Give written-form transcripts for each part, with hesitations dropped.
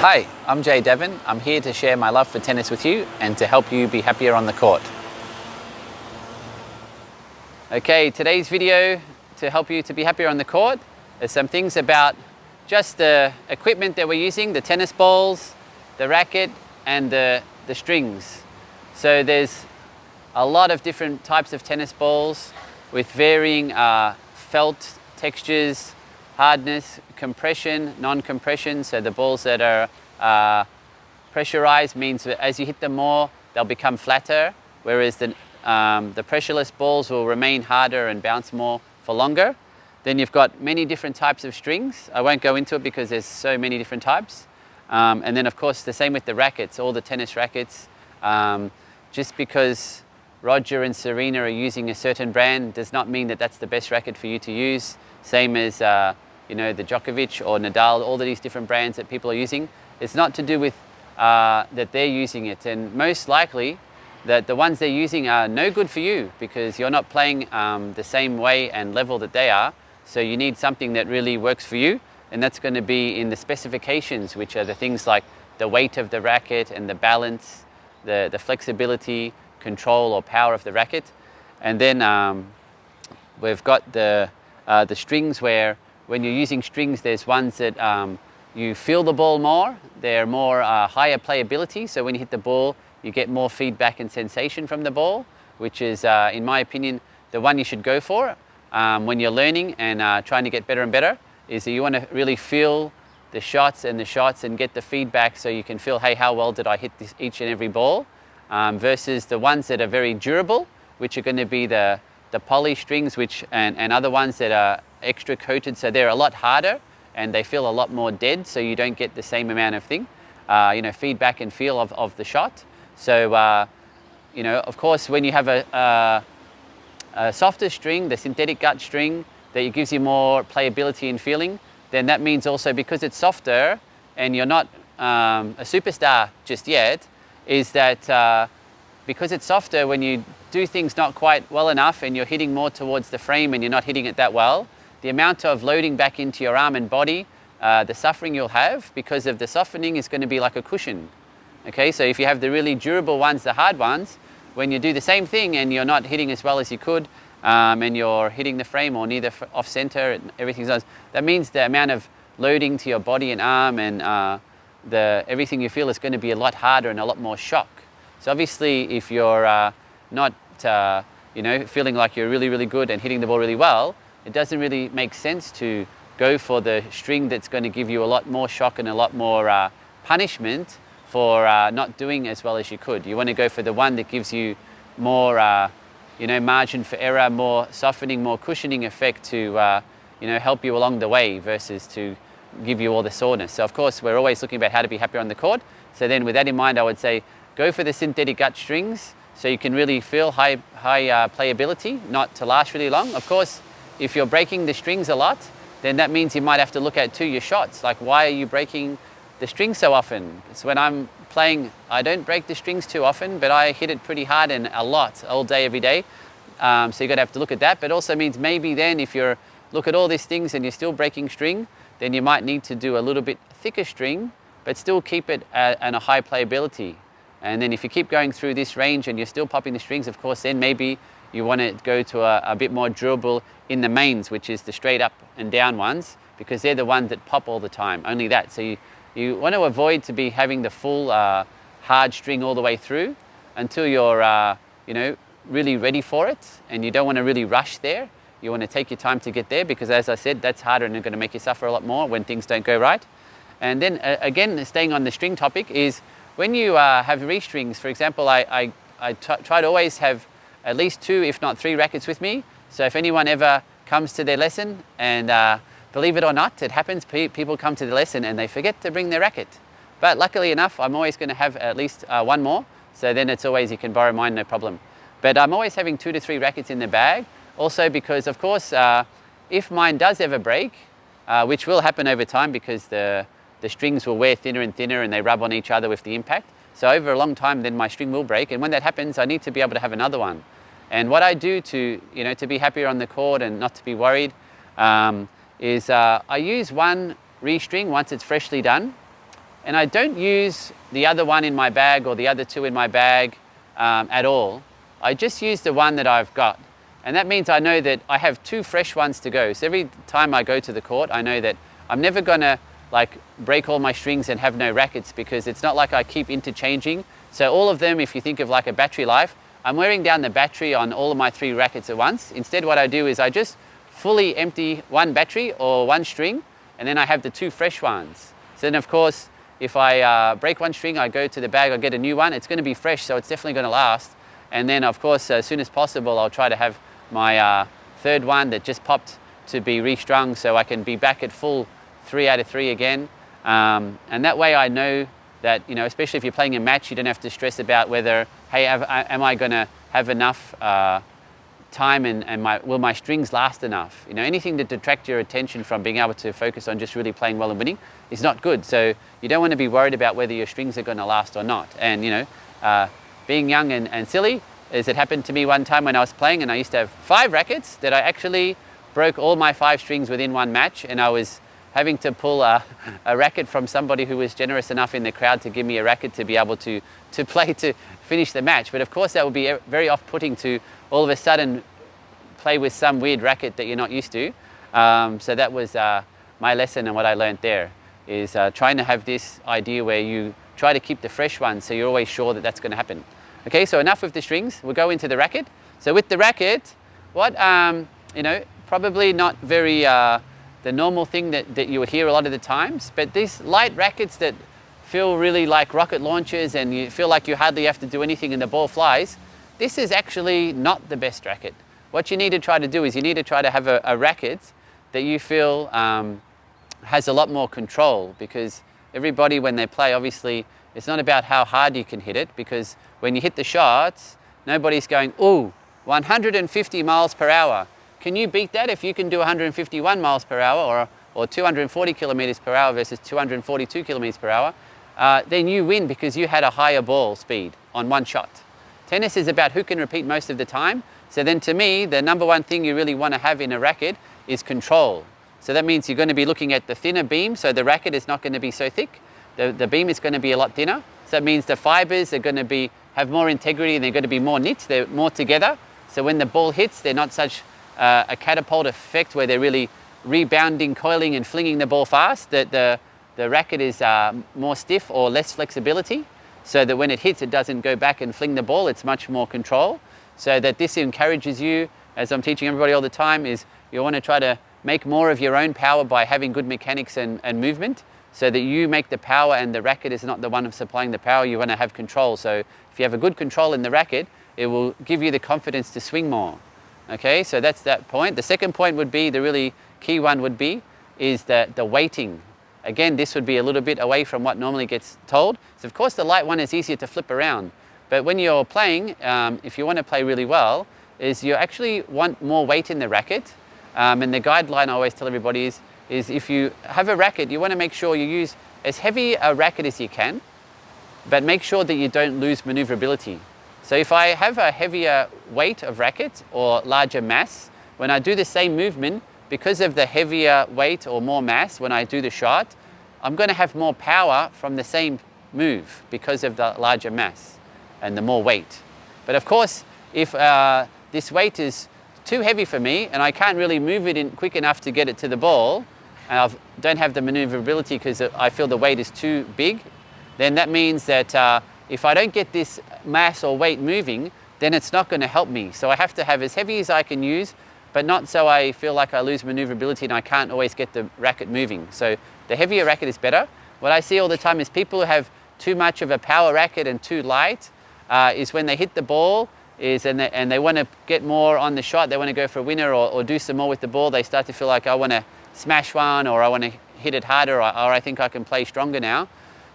Hi, I'm Davern. I'm here to share my love for tennis with you and to help you be happier on the court. Okay, today's video to help you to be happier on the court is some things about just the equipment that we're using, the tennis balls, the racket and the strings. So there's a lot of different types of tennis balls with varying felt textures, hardness, compression, non-compression. So the balls that are pressurized means that as you hit them more, they'll become flatter, whereas the pressureless balls will remain harder and bounce more for longer. Then you've got many different types of strings. I won't go into it because there's so many different types. And then of course the same with the rackets, all the tennis rackets. Just because Roger and Serena are using a certain brand does not mean that that's the best racket for you to use. Same as the Djokovic or Nadal, all of these different brands that people are using. It's not to do with that they're using it, and most likely that the ones they're using are no good for you because you're not playing the same way and level that they are. So you need something that really works for you, and that's going to be in the specifications, which are the things like the weight of the racket and the balance, the flexibility, control or power of the racket. And then we've got the strings, where when you're using strings, there's ones that you feel the ball more. They're more higher playability. So when you hit the ball, you get more feedback and sensation from the ball, which is, in my opinion, the one you should go for when you're learning and trying to get better and better, is that you want to really feel the shots and get the feedback so you can feel, hey, how well did I hit each and every ball? Versus the ones that are very durable, which are going to be the poly strings, and other ones that are extra coated, so they're a lot harder and they feel a lot more dead, so you don't get the same amount of feedback and feel of the shot. So of course, when you have a softer string, the synthetic gut string, that gives you more playability and feeling, then that means also, because it's softer and you're not a superstar just yet, is that because it's softer, when you do things not quite well enough and you're hitting more towards the frame and you're not hitting it that well, the amount of loading back into your arm and body, the suffering you'll have because of the softening is going to be like a cushion. Okay, so if you have the really durable ones, the hard ones, when you do the same thing and you're not hitting as well as you could, and you're hitting the frame or near the off center and everything's on, that means the amount of loading to your body and arm and everything you feel is going to be a lot harder and a lot more shock. So obviously, if you're not feeling like you're really, really good and hitting the ball really well, it doesn't really make sense to go for the string that's going to give you a lot more shock and a lot more punishment for not doing as well as you could. You want to go for the one that gives you more margin for error, more softening, more cushioning effect to help you along the way, versus to give you all the soreness. So of course, we're always looking about how to be happier on the court. So then with that in mind, I would say go for the synthetic gut strings so you can really feel high playability, not to last really long. Of course, if you're breaking the strings a lot, then that means you might have to look at your shots. Like, why are you breaking the strings so often? So when I'm playing, I don't break the strings too often, but I hit it pretty hard and a lot, all day, every day. So you've got to have to look at that. But also means maybe then if you're look at all these things and you're still breaking string, then you might need to do a little bit thicker string, but still keep it at a high playability. And then if you keep going through this range and you're still popping the strings, of course, then maybe you want to go to a bit more durable in the mains, which is the straight up and down ones, because they're the ones that pop all the time, only that. So you want to avoid to be having the full hard string all the way through until you're really ready for it, and you don't want to really rush there. You want to take your time to get there, because as I said, that's harder and it's going to make you suffer a lot more when things don't go right. And then again, staying on the string topic, is when you have restrings, for example, I try to always have at least 2, if not 3 rackets with me. So if anyone ever comes to their lesson, and believe it or not, it happens, people come to the lesson and they forget to bring their racket. But luckily enough, I'm always going to have at least 1 more. So then it's always, you can borrow mine, no problem. But I'm always having 2 to 3 rackets in the bag. Also because, of course, if mine does ever break, which will happen over time because the strings will wear thinner and thinner and they rub on each other with the impact. So over a long time, then my string will break. And when that happens, I need to be able to have another one. And what I do to be happier on the court and not to be worried is I use one restring once it's freshly done. and I don't use the other one in my bag or the other two in my bag at all. I just use the one that I've got. And that means I know that I have 2 fresh ones to go. So every time I go to the court, I know that I'm never gonna like break all my strings and have no rackets, because it's not like I keep interchanging. So all of them, if you think of like a battery life, I'm wearing down the battery on all of my 3 rackets at once. Instead, what I do is I just fully empty one battery or one string, and then I have the 2 fresh ones. So then of course, if I break one string, I go to the bag, I get a new one. It's gonna be fresh, so it's definitely gonna last. And then of course, as soon as possible, I'll try to have my 3rd one that just popped to be restrung, so I can be back at full 3 out of 3 again. And that way I know that, you know, especially if you're playing a match, you don't have to stress about whether, hey, am I gonna have enough time and will my strings last enough? You know, anything to detract your attention from being able to focus on just really playing well and winning is not good. So you don't want to be worried about whether your strings are going to last or not. And you know, being young and silly, as it happened to me one time when I was playing, and I used to have 5 rackets, that I actually broke all my 5 strings within one match, and I was having to pull a racket from somebody who was generous enough in the crowd to give me a racket to be able to play to finish the match. But of course that would be very off-putting to all of a sudden play with some weird racket that you're not used to. So that was my lesson, and what I learned there is trying to have this idea where you try to keep the fresh ones, so you're always sure that that's going to happen. Okay, so enough with the strings. We'll go into the racket. So with the racket, what, you know, probably not very the normal thing that you will hear a lot of the times, but these light rackets that feel really like rocket launchers and you feel like you hardly have to do anything and the ball flies, this is actually not the best racket. What you need to try to do is you need to try to have a racket that you feel has a lot more control, because everybody when they play, obviously it's not about how hard you can hit it, because when you hit the shots, nobody's going, ooh, 150 miles per hour. Can you beat that if you can do 151 miles per hour or 240 kilometers per hour versus 242 kilometers per hour? Then you win because you had a higher ball speed on one shot. Tennis is about who can repeat most of the time. So then to me, the number one thing you really want to have in a racket is control. So that means you're going to be looking at the thinner beam, so the racket is not going to be so thick. The beam is going to be a lot thinner. So that means the fibers are going to have more integrity, and they're going to be more knit, they're more together. So when the ball hits, they're not such a catapult effect where they're really rebounding, coiling and flinging the ball fast. That the racket is more stiff or less flexibility, so that when it hits, it doesn't go back and fling the ball, it's much more control. So that this encourages you, as I'm teaching everybody all the time, is you want to try to make more of your own power by having good mechanics and movement, so that you make the power and the racket is not the one supplying the power. You want to have control. So if you have a good control in the racket, it will give you the confidence to swing more. Okay, so that's that point. The second point would be, the really key one would be, is the weighting. Again, this would be a little bit away from what normally gets told. So of course the light one is easier to flip around. But when you're playing, if you want to play really well, is you actually want more weight in the racket. And the guideline I always tell everybody is if you have a racket, you want to make sure you use as heavy a racket as you can, but make sure that you don't lose maneuverability. So if I have a heavier weight of racket or larger mass, when I do the same movement, because of the heavier weight or more mass, when I do the shot, I'm going to have more power from the same move because of the larger mass and the more weight. But of course, if this weight is too heavy for me and I can't really move it in quick enough to get it to the ball, and I don't have the maneuverability because I feel the weight is too big, then that means that if I don't get this mass or weight moving, then it's not going to help me. So I have to have as heavy as I can use, but not so I feel like I lose maneuverability and I can't always get the racket moving. So the heavier racket is better. What I see all the time is people who have too much of a power racket and too light, is when they hit the ball and they want to get more on the shot, they want to go for a winner or do some more with the ball, they start to feel like I want to smash one, or I want to hit it harder, or I think I can play stronger now.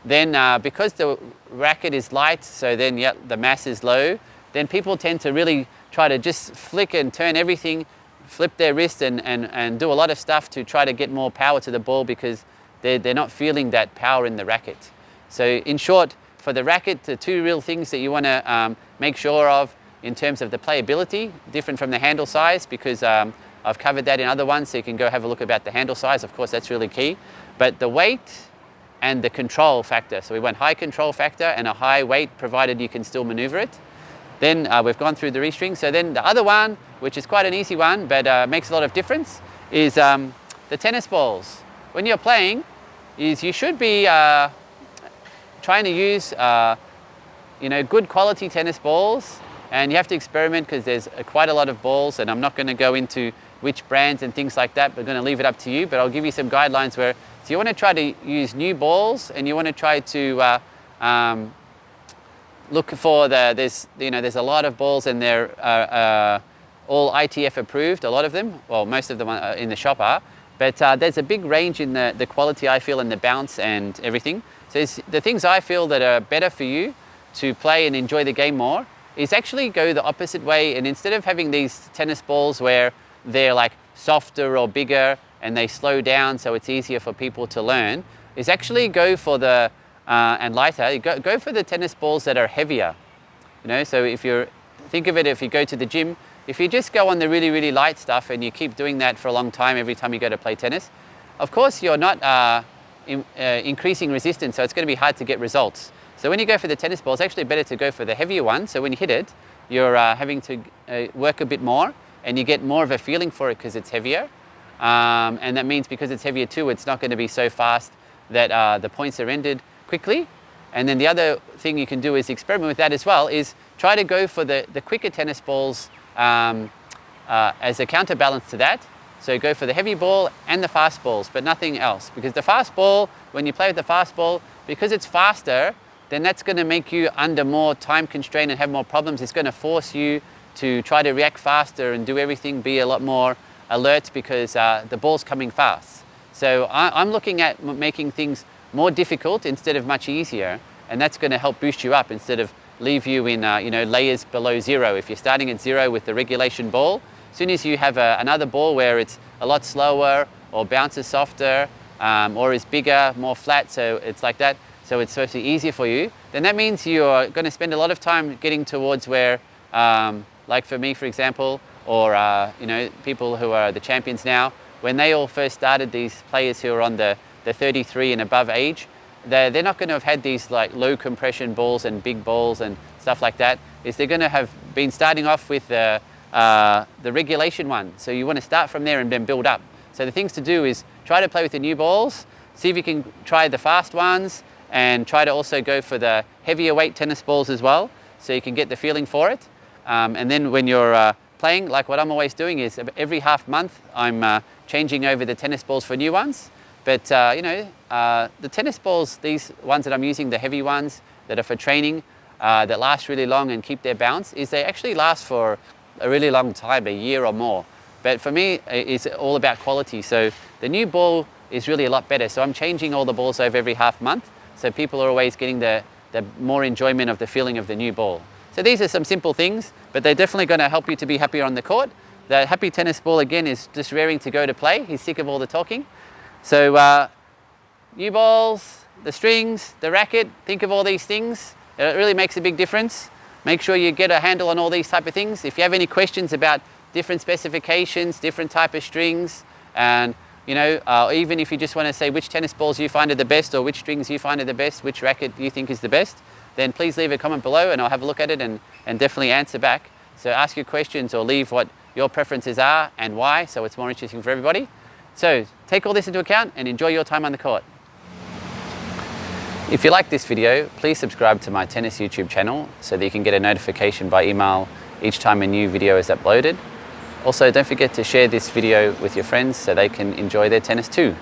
Then because the racket is light, so then the mass is low, then people tend to really try to just flick and turn everything, flip their wrist and do a lot of stuff to try to get more power to the ball, because they're not feeling that power in the racket. So in short, for the racket, the 2 real things that you want to make sure of in terms of the playability, different from the handle size, because I've covered that in other ones, so you can go have a look about the handle size. Of course, that's really key. But the weight and the control factor. So we want high control factor and a high weight, provided you can still maneuver it. Then we've gone through the restring. So then the other one, which is quite an easy one, but makes a lot of difference, is the tennis balls. When you're playing, you should be trying to use good quality tennis balls, and you have to experiment because there's quite a lot of balls, and I'm not going to go into which brands and things like that, but I'm going to leave it up to you. But I'll give you some guidelines where, so you want to try to use new balls, and you want to try to look for there's a lot of balls, and they're all ITF approved, a lot of them, well, most of them in the shop are, but there's a big range in the quality, I feel, and the bounce and everything. So the things I feel that are better for you to play and enjoy the game more is actually go the opposite way, and instead of having these tennis balls where they're like softer or bigger and they slow down so it's easier for people to learn, is actually go for the and lighter, go for the tennis balls that are heavier. So if you think of it, if you go to the gym, if you just go on the really, really light stuff and you keep doing that for a long time every time you go to play tennis, of course you're not increasing resistance, so it's going to be hard to get results. So when you go for the tennis ball, it's actually better to go for the heavier one. So when you hit it, you're having to work a bit more, and you get more of a feeling for it because it's heavier. And that means because it's heavier too, it's not going to be so fast that the points are ended quickly. And then the other thing you can do is experiment with that as well, is try to go for the quicker tennis balls as a counterbalance to that. So go for the heavy ball and the fast balls, but nothing else. Because the fast ball, when you play with the fast ball, because it's faster, then that's going to make you under more time constraint and have more problems. It's going to force you to try to react faster and do everything, be a lot more alert, because the ball's coming fast. So I'm looking at making things more difficult instead of much easier, and that's going to help boost you up instead of leave you in layers below zero. If you're starting at zero with the regulation ball, as soon as you have another ball where it's a lot slower or bounces softer or is bigger, more flat, so it's like that, so it's supposed to be easier for you, then that means you're going to spend a lot of time getting towards where, like for me, for example, or people who are the champions now, when they all first started, these players who are on the 33 and above age, they're not going to have had these like low compression balls and big balls and stuff like that. They're going to have been starting off with the regulation one. So you want to start from there and then build up. So the things to do is try to play with the new balls, see if you can try the fast ones, and try to also go for the heavier weight tennis balls as well, so you can get the feeling for it. And then when you're playing, like what I'm always doing is every half month I'm changing over the tennis balls for new ones. But the tennis balls, these ones that I'm using, the heavy ones that are for training, that last really long and keep their bounce, is they actually last for a really long time, a year or more. But for me, it's all about quality. So the new ball is really a lot better. So I'm changing all the balls over every half month, so people are always getting the more enjoyment of the feeling of the new ball. So these are some simple things, but they're definitely going to help you to be happier on the court. The happy tennis ball, again, is just raring to go to play. He's sick of all the talking. So new balls, the strings, the racket, think of all these things. It really makes a big difference. Make sure you get a handle on all these type of things. If you have any questions about different specifications, different type of strings, and even if you just want to say which tennis balls you find are the best, or which strings you find are the best, which racket you think is the best, then please leave a comment below and I'll have a look at it and definitely answer back. So ask your questions or leave what your preferences are and why, so it's more interesting for everybody. So take all this into account and enjoy your time on the court. If you like this video, please subscribe to my tennis YouTube channel so that you can get a notification by email each time a new video is uploaded. Also, don't forget to share this video with your friends so they can enjoy their tennis too.